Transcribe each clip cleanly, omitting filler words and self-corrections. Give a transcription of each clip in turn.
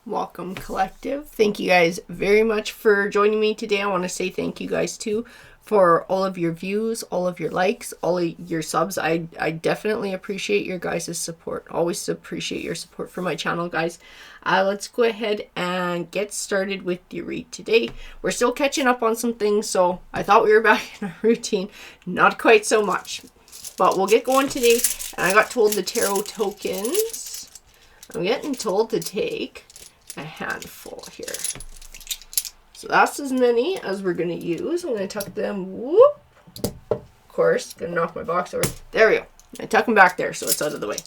Welcome, collective. Thank you guys very much for joining me today. I want to say thank you guys too for all of your views, all of your likes, all of your subs. I definitely appreciate your guys' support. Always appreciate your support for my channel, guys. Let's go ahead and get started with the read today. We're still catching up on some things, so I thought we were back in a routine. Not quite so much, but we'll get going today. And I got told the tarot tokens, I'm getting told to take a handful here. So that's as many as we're going to use. I'm going to tuck them, whoop, of course, going to knock my box over. There we go. I tuck them back there so it's out of the way.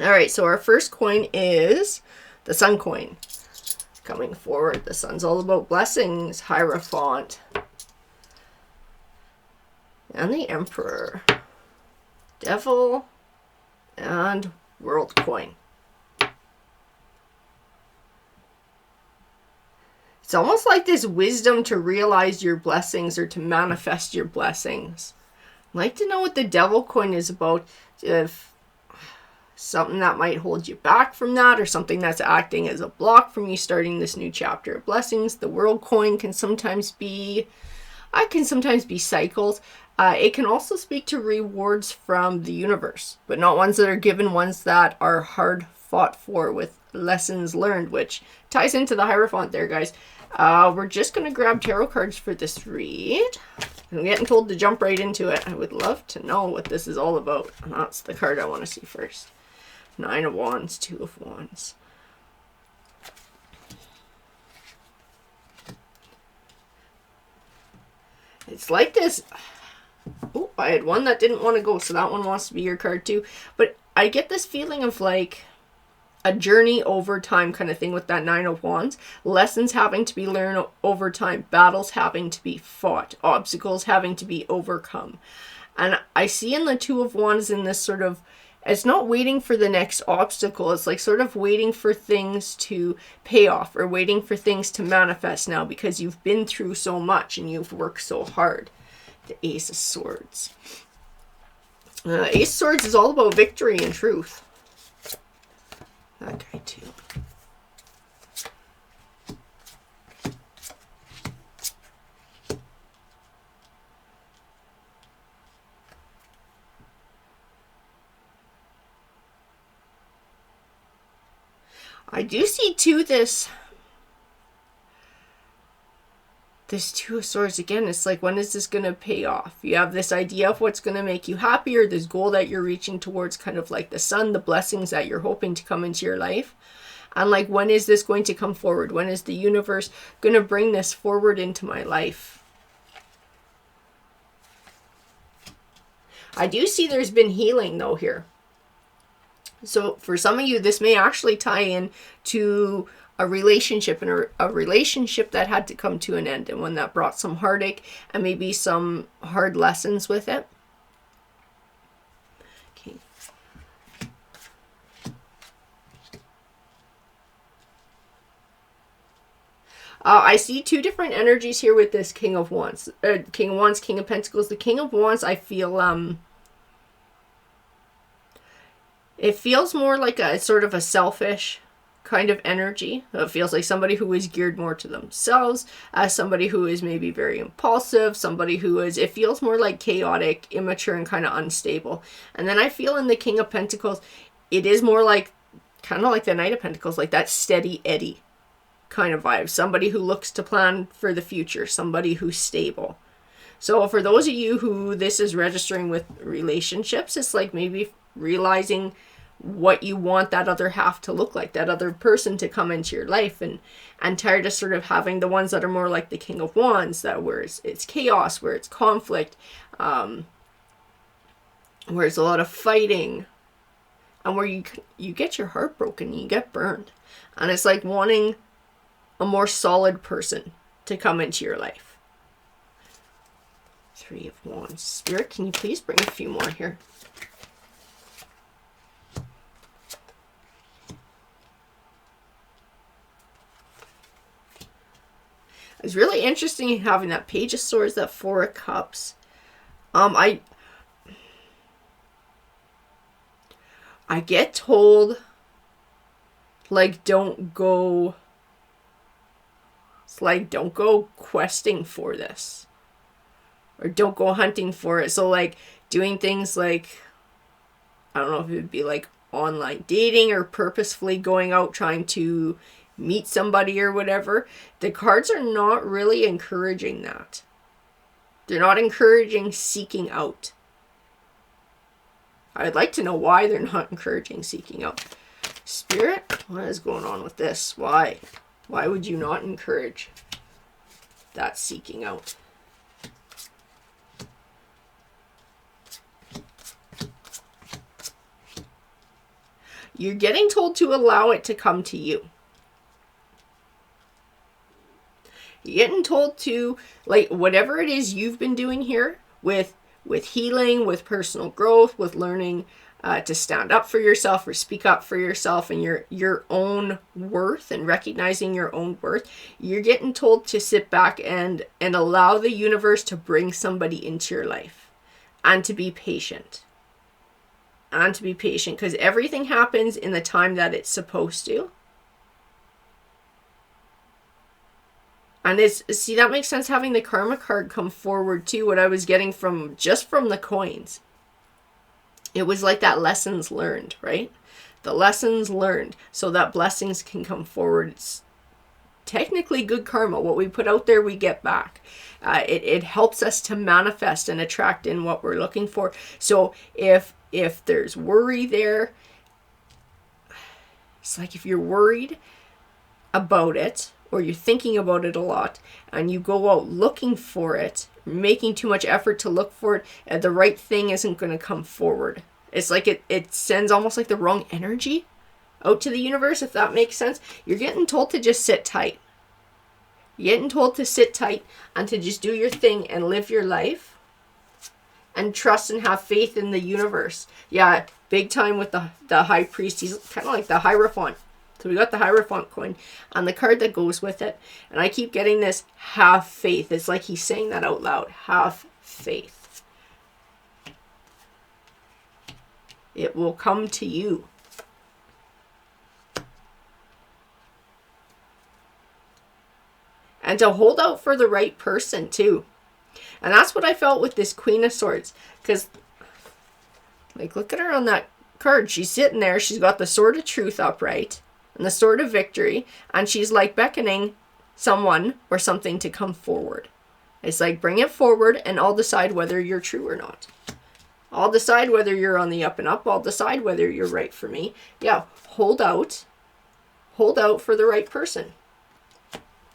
All right, so our first coin is the Sun coin. Coming forward, the Sun's all about blessings, Hierophant, and the Emperor, Devil, and World coin. It's almost like this wisdom to realize your blessings or to manifest your blessings. I'd like to know what the Devil coin is about. If something that might hold you back from that, or something that's acting as a block from you starting this new chapter of blessings. The World coin can sometimes be, cycles. It can also speak to rewards from the universe, but not ones that are given, ones that are hard fought for with lessons learned, which ties into the Hierophant there, guys. We're just going to grab tarot cards for this read. I'm getting told to jump right into it. I would love to know what this is all about. And that's the card I want to see first. 9 of Wands, 2 of Wands. It's like this. Oh, I had one that didn't want to go, so that one wants to be your card too. But I get this feeling of like a journey over time kind of thing with that 9 of Wands. Lessons having to be learned over time. Battles having to be fought. Obstacles having to be overcome. And I see in the 2 of Wands in this sort of, it's not waiting for the next obstacle. It's like sort of waiting for things to pay off or waiting for things to manifest now because you've been through so much and you've worked so hard. The Ace of Swords. Ace of Swords is all about victory and truth. That guy too. I do see too this 2 of Swords again. It's like, when is this going to pay off? You have this idea of what's going to make you happier, this goal that you're reaching towards, kind of like the sun, the blessings that you're hoping to come into your life. And like, when is this going to come forward? When is the universe going to bring this forward into my life? I do see there's been healing though here. So for some of you, this may actually tie in to a relationship, and a relationship that had to come to an end, and one that brought some heartache and maybe some hard lessons with it. Okay. I see 2 different energies here with this King of Wands. King of Wands, King of Pentacles. The King of Wands, I feel, it feels more like a sort of a selfish kind of energy. It feels like somebody who is geared more to themselves, somebody who is maybe very impulsive, somebody who is, it feels more like chaotic, immature, and kind of unstable. And then I feel in the King of Pentacles, it is more like, kind of like the Knight of Pentacles, like that steady Eddie kind of vibe. Somebody who looks to plan for the future, somebody who's stable. So for those of you who this is registering with relationships, it's like maybe realizing what you want that other half to look like, that other person to come into your life, and tired of sort of having the ones that are more like the King of Wands, that where it's chaos, where it's conflict, where it's a lot of fighting, and where you get your heart broken, you get burned, and it's like wanting a more solid person to come into your life. 3 of Wands. Spirit, can you please bring a few more here? It's really interesting having that Page of Swords, that 4 of Cups. I get told Like, don't go, it's like, don't go questing for this. Or don't go hunting for it. So, like, doing things like, I don't know if it would be like online dating or purposefully going out trying to meet somebody or whatever. The cards are not really encouraging that. They're not encouraging seeking out. I'd like to know why they're not encouraging seeking out. Spirit, what is going on with this? Why? Why would you not encourage that seeking out? You're getting told to allow it to come to you. You're getting told to, like, whatever it is you've been doing here with healing, with personal growth, with learning to stand up for yourself or speak up for yourself and your own worth and recognizing your own worth, you're getting told to sit back and allow the universe to bring somebody into your life and to be patient. And to be patient, because everything happens in the time that it's supposed to. And see, that makes sense having the karma card come forward too, what I was getting from the coins. It was like that lessons learned, right? The lessons learned so that blessings can come forward. It's technically good karma. What we put out there, we get back. It helps us to manifest and attract in what we're looking for. So if there's worry there, it's like if you're worried about it or you're thinking about it a lot and you go out looking for it, making too much effort to look for it, and the right thing isn't going to come forward. It's like it sends almost like the wrong energy out to the universe, if that makes sense. You're getting told to just sit tight. You're getting told to sit tight and to just do your thing and live your life. And trust and have faith in the universe. Yeah, big time with the High Priest. He's kind of like the Hierophant. So we got the Hierophant coin and the card that goes with it. And I keep getting this, have faith. It's like he's saying that out loud. Have faith. It will come to you. And to hold out for the right person too. And that's what I felt with this Queen of Swords. Because, like, look at her on that card. She's sitting there. She's got the Sword of Truth upright. And the Sword of Victory. And she's, like, beckoning someone or something to come forward. It's like, bring it forward and I'll decide whether you're true or not. I'll decide whether you're on the up and up. I'll decide whether you're right for me. Yeah, hold out. Hold out for the right person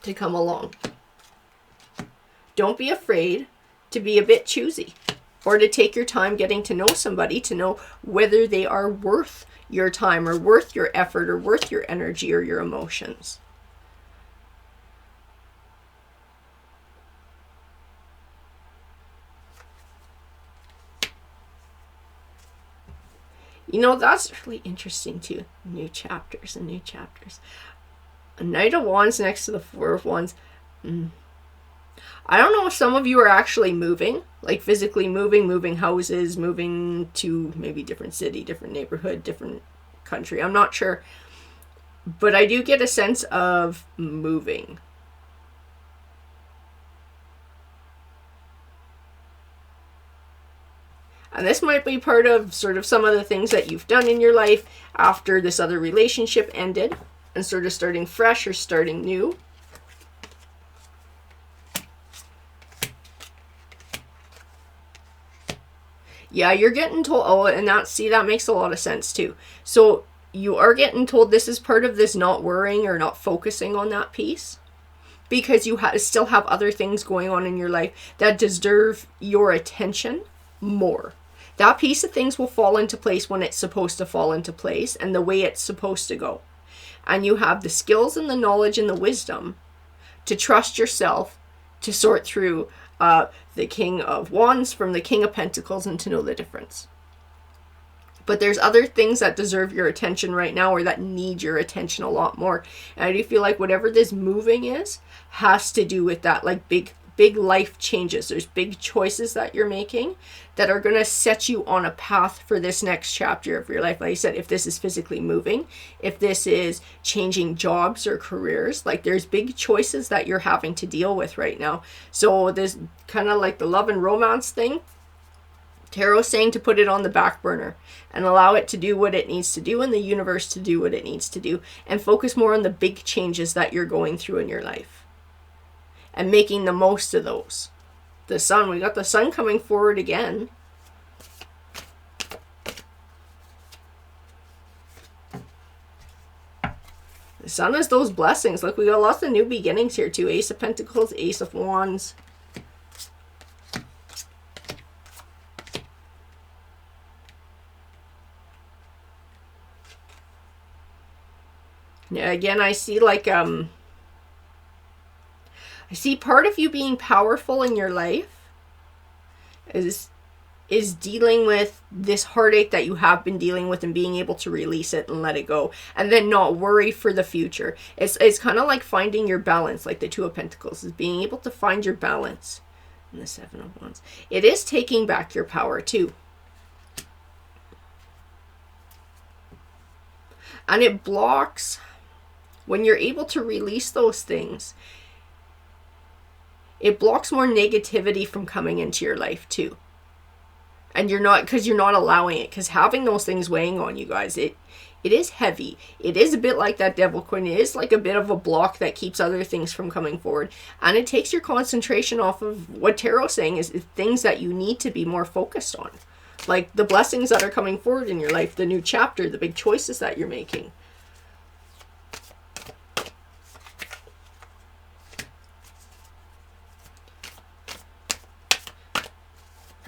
to come along. Don't be afraid to be a bit choosy or to take your time getting to know somebody, to know whether they are worth your time or worth your effort or worth your energy or your emotions. You know, that's really interesting too. New chapters and new chapters. A Knight of Wands next to the Four of Wands. I don't know if some of you are actually moving, like physically moving houses, moving to maybe different city, different neighborhood, different country. I'm not sure. But I do get a sense of moving. And this might be part of sort of some of the things that you've done in your life after this other relationship ended and sort of starting fresh or starting new. Yeah, you're getting told, oh, and that makes a lot of sense too. So you are getting told this is part of this not worrying or not focusing on that piece because you still have other things going on in your life that deserve your attention more. That piece of things will fall into place when it's supposed to fall into place and the way it's supposed to go. And you have the skills and the knowledge and the wisdom to trust yourself to sort through the King of Wands from the King of Pentacles and to know the difference. But there's other things that deserve your attention right now or that need your attention a lot more. And I do feel like whatever this moving is has to do with that, like big big life changes. There's big choices that you're making that are going to set you on a path for this next chapter of your life. Like I said, if this is physically moving, if this is changing jobs or careers, like there's big choices that you're having to deal with right now. So this kind of like the love and romance thing, Tarot's saying to put it on the back burner and allow it to do what it needs to do and the universe to do what it needs to do, and focus more on the big changes that you're going through in your life and making the most of those. The sun, we got the sun coming forward again. The sun is those blessings. Look, we got lots of new beginnings here too. Ace of Pentacles, Ace of Wands. Yeah, again, I see like, I see part of you being powerful in your life is dealing with this heartache that you have been dealing with and being able to release it and let it go and then not worry for the future. It's kind of like finding your balance, like the Two of Pentacles is being able to find your balance. And the Seven of Wands. It is taking back your power too. And it blocks, when you're able to release those things, it blocks more negativity from coming into your life too. And you're not, because you're not allowing it, because having those things weighing on you guys, it is heavy. It is a bit like that Devil coin. It is like a bit of a block that keeps other things from coming forward. And it takes your concentration off of what Tarot's saying is things that you need to be more focused on. Like the blessings that are coming forward in your life, the new chapter, the big choices that you're making.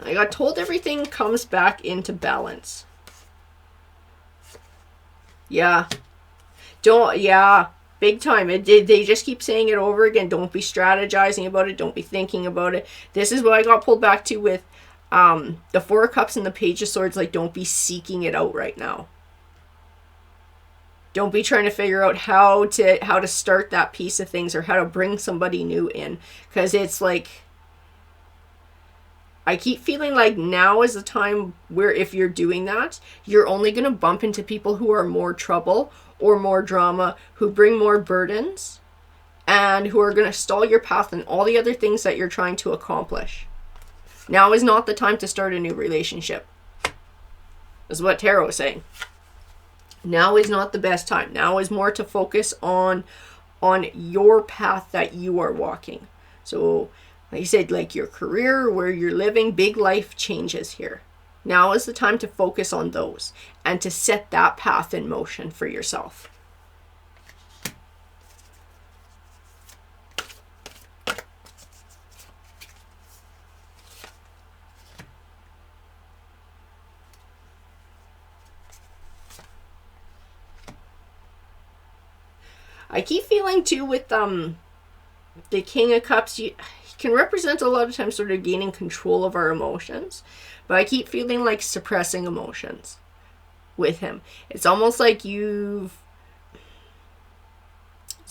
I got told everything comes back into balance. Yeah. Yeah. Big time. They just keep saying it over again. Don't be strategizing about it. Don't be thinking about it. This is what I got pulled back to with the Four of Cups and the Page of Swords. Like, don't be seeking it out right now. Don't be trying to figure out how to start that piece of things or how to bring somebody new in. Because it's like, I keep feeling like now is the time where if you're doing that, you're only going to bump into people who are more trouble or more drama, who bring more burdens, and who are going to stall your path and all the other things that you're trying to accomplish. Now is not the time to start a new relationship. Is what Tarot is saying. Now is not the best time. Now is more to focus on your path that you are walking. So, like you said, like your career, where you're living, big life changes here. Now is the time to focus on those and to set that path in motion for yourself. I keep feeling too with the King of Cups, he can represent a lot of times sort of gaining control of our emotions, but I keep feeling like suppressing emotions with him. It's almost like it's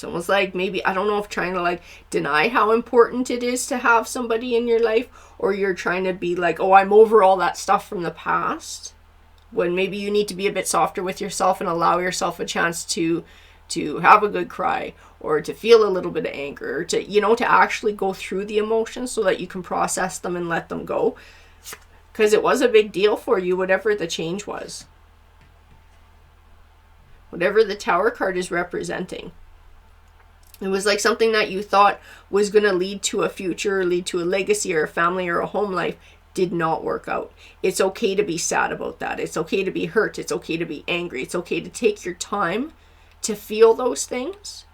almost like maybe, I don't know if trying to like deny how important it is to have somebody in your life, or you're trying to be like, oh, I'm over all that stuff from the past, when maybe you need to be a bit softer with yourself and allow yourself a chance to have a good cry, or to feel a little bit of anger, or to, you know, to actually go through the emotions so that you can process them and let them go. Because it was a big deal for you, whatever the change was. Whatever the Tower card is representing. It was like something that you thought was going to lead to a future, or lead to a legacy or a family or a home life, did not work out. It's okay to be sad about that. It's okay to be hurt. It's okay to be angry. It's okay to take your time to feel those things,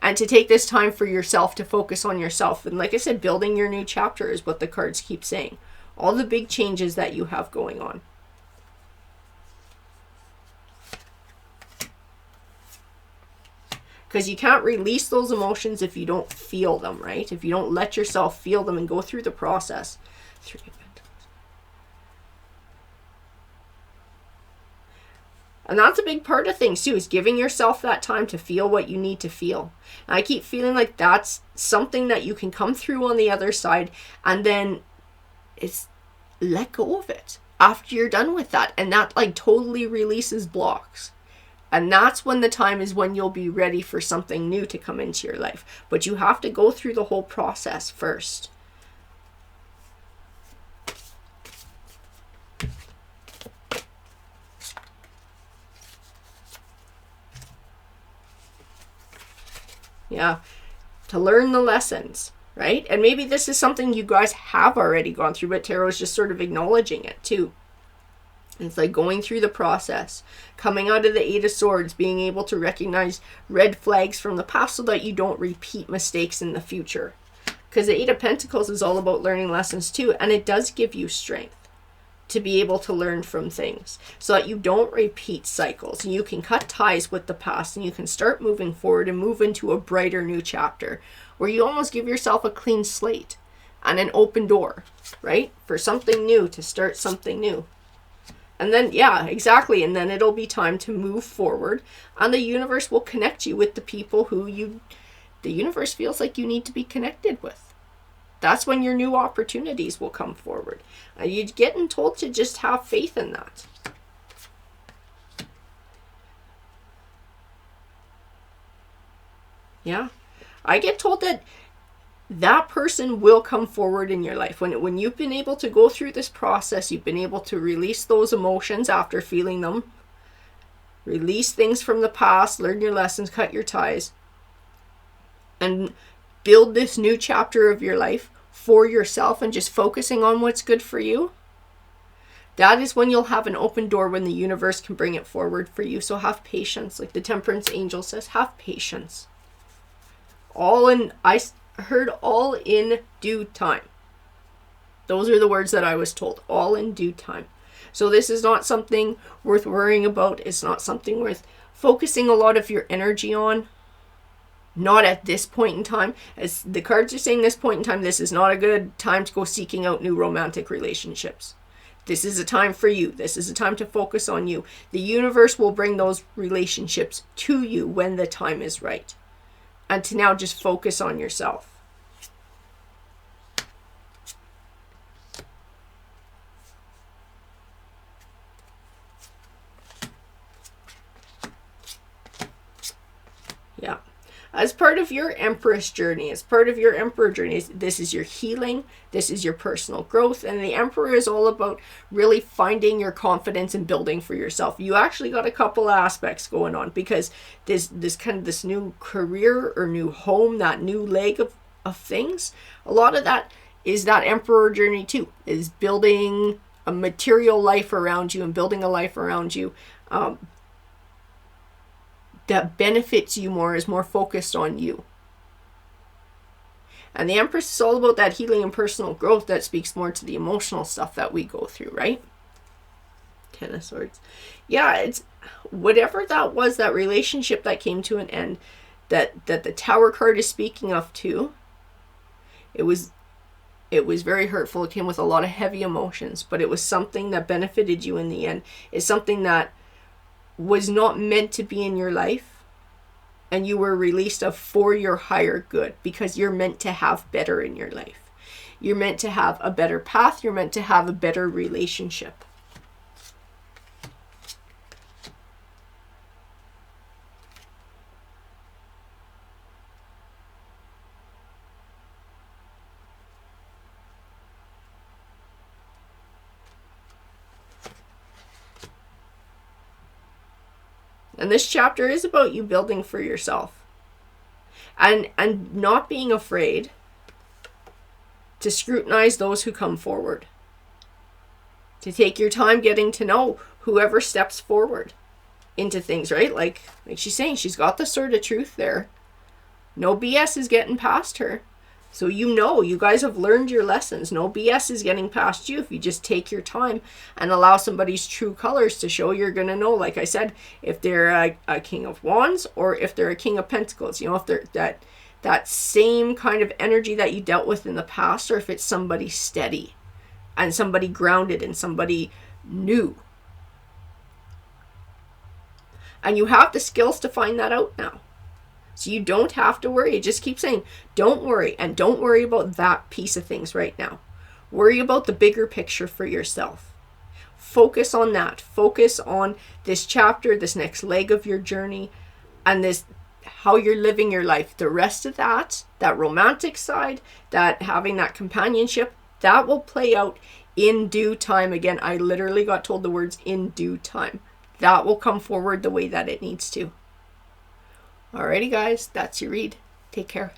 and to take this time for yourself to focus on yourself. And like I said, building your new chapter is what the cards keep saying. All the big changes that you have going on. Because you can't release those emotions if you don't feel them, right? If you don't let yourself feel them and go through the process. And that's a big part of things too, is giving yourself that time to feel what you need to feel. And I keep feeling like that's something that you can come through on the other side, and then it's let go of it after you're done with that. And that like totally releases blocks. And that's when the time is when you'll be ready for something new to come into your life. But you have to go through the whole process first. Yeah, to learn the lessons, right? And maybe this is something you guys have already gone through, but tarot is just sort of acknowledging it too. It's like going through the process, coming out of the Eight of Swords, being able to recognize red flags from the past so that you don't repeat mistakes in the future. Because the Eight of Pentacles is all about learning lessons too, and it does give you strength to be able to learn from things so that you don't repeat cycles, and you can cut ties with the past, and you can start moving forward and move into a brighter new chapter where you almost give yourself a clean slate and an open door, right? For something new, to start something new. And then, yeah, exactly. And then it'll be time to move forward, and the universe will connect you with the people who the universe feels like you need to be connected with. That's when your new opportunities will come forward. You're getting told to just have faith in that. Yeah. I get told that that person will come forward in your life. When you've been able to go through this process, you've been able to release those emotions after feeling them, release things from the past, learn your lessons, cut your ties, and build this new chapter of your life for yourself and just focusing on what's good for you. That is when you'll have an open door, when the universe can bring it forward for you. So have patience. Like the Temperance Angel says, have patience. I heard all in due time. Those are the words that I was told. All in due time. So this is not something worth worrying about. It's not something worth focusing a lot of your energy on. Not at this point in time. As the cards are saying, this point in time, this is not a good time to go seeking out new romantic relationships. This is a time for you. This is a time to focus on you. The universe will bring those relationships to you when the time is right. And to now just focus on yourself. Yeah. As part of your Empress journey, as part of your Emperor journey, this is your healing, this is your personal growth, and the Emperor is all about really finding your confidence and building for yourself. You actually got a couple aspects going on, because this new career or new home, that new leg of things, a lot of that is that Emperor journey too, is building a material life around you and building a life around you that benefits you more, is more focused on you. And the Empress is all about that healing and personal growth that speaks more to the emotional stuff that we go through, right? Ten of Swords. Yeah, it's whatever that was, that relationship that came to an end, that the Tower card is speaking of too. It was very hurtful. It came with a lot of heavy emotions, but it was something that benefited you in the end. It's something that was not meant to be in your life, and you were released of for your higher good, because you're meant to have better in your life. You're meant to have a better path. You're meant to have a better relationship. And this chapter is about you building for yourself. And not being afraid to scrutinize those who come forward. To take your time getting to know whoever steps forward into things, right? Like she's saying, she's got the sword of truth there. No BS is getting past her. So you guys have learned your lessons. No BS is getting past you if you just take your time and allow somebody's true colors to show. You're going to know, like I said, if they're a King of Wands or if they're a King of Pentacles. You know, if they're that same kind of energy that you dealt with in the past, or if it's somebody steady and somebody grounded and somebody new. And you have the skills to find that out now. So you don't have to worry. Just keep saying, don't worry. And don't worry about that piece of things right now. Worry about the bigger picture for yourself. Focus on that. Focus on this chapter, this next leg of your journey, and this how you're living your life. The rest of that romantic side, that having that companionship, that will play out in due time. Again, I literally got told the words in due time. That will come forward the way that it needs to. Alrighty guys, that's your read. Take care.